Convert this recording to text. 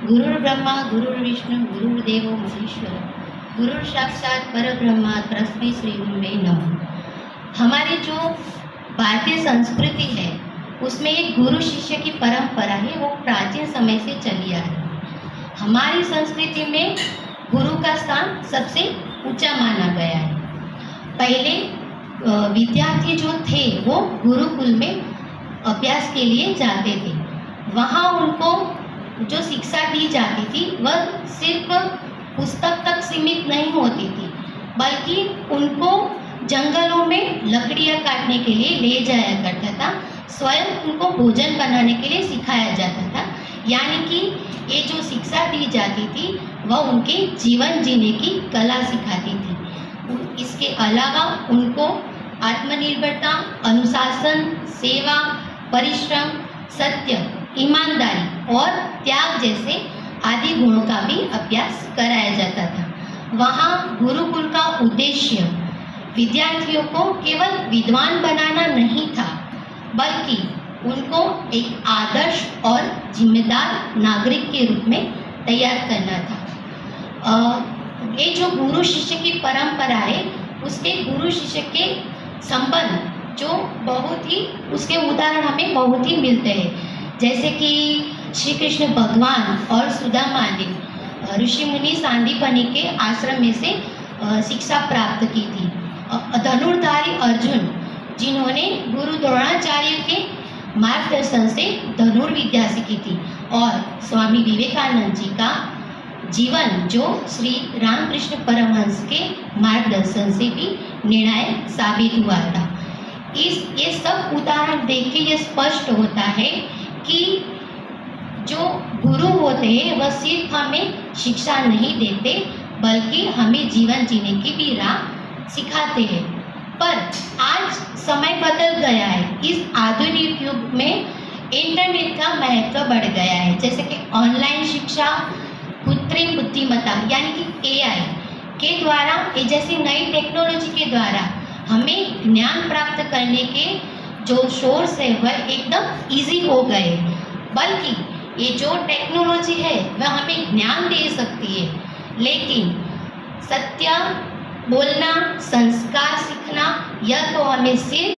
गुरुर्ब्रह्मा गुरुर्विष्णु गुरुर्देवो महेश्वर, गुरु साक्षात परब्रह्मा तस्मै श्री गुरुवे नमः। हमारी जो भारतीय संस्कृति है उसमें एक गुरु शिष्य की परंपरा है, वो प्राचीन समय से चली आ रही है। हमारी संस्कृति में गुरु का स्थान सबसे ऊंचा माना गया है। पहले विद्यार्थी जो थे वो गुरुकुल में अभ्यास के लिए जाते थे। वहाँ उनको जो शिक्षा दी जाती थी वह सिर्फ पुस्तक तक सीमित नहीं होती थी, बल्कि उनको जंगलों में लकड़ियाँ काटने के लिए ले जाया करता था। स्वयं उनको भोजन बनाने के लिए सिखाया जाता था। यानी कि ये जो शिक्षा दी जाती थी वह उनके जीवन जीने की कला सिखाती थी। इसके अलावा उनको आत्मनिर्भरता, अनुशासन, सेवा, परिश्रम, सत्य, ईमानदारी और त्याग जैसे आदि गुणों का भी अभ्यास कराया जाता था। वहाँ गुरुकुल का उद्देश्य विद्यार्थियों को केवल विद्वान बनाना नहीं था, बल्कि उनको एक आदर्श और जिम्मेदार नागरिक के रूप में तैयार करना था। ये जो गुरु शिष्य की परंपरा है उसके गुरु शिष्य के संबंध जो बहुत ही उसके उदाहरण हमें बहुत ही मिलते हैं। जैसे कि श्री कृष्ण भगवान और सुदामा ने ऋषि मुनि सांदीपनि के आश्रम में से शिक्षा प्राप्त की थी। धनुर्धारी अर्जुन जिन्होंने गुरु द्रोणाचार्य के मार्गदर्शन से धनुर्विद्या सीखी थी, और स्वामी विवेकानंद जी का जीवन जो श्री रामकृष्ण परमहंस के मार्गदर्शन से भी निर्णायक साबित हुआ था। ये सब उदाहरण देख के ये स्पष्ट होता है कि जो गुरु होते हैं वह सिर्फ हमें शिक्षा नहीं देते, बल्कि हमें जीवन जीने की भी राह सिखाते हैं। पर आज समय बदल गया है। इस आधुनिक युग में इंटरनेट का महत्व बढ़ गया है। जैसे कि ऑनलाइन शिक्षा, कृत्रिम बुद्धिमत्ता यानी कि AI के द्वारा, ये जैसी नई टेक्नोलॉजी के द्वारा हमें ज्ञान प्राप्त करने के जो सोर्स है वह एकदम इजी हो गए। बल्कि ये जो टेक्नोलॉजी है वह हमें ज्ञान दे सकती है, लेकिन सत्य बोलना, संस्कार सीखना, यह तो हमें सिर्फ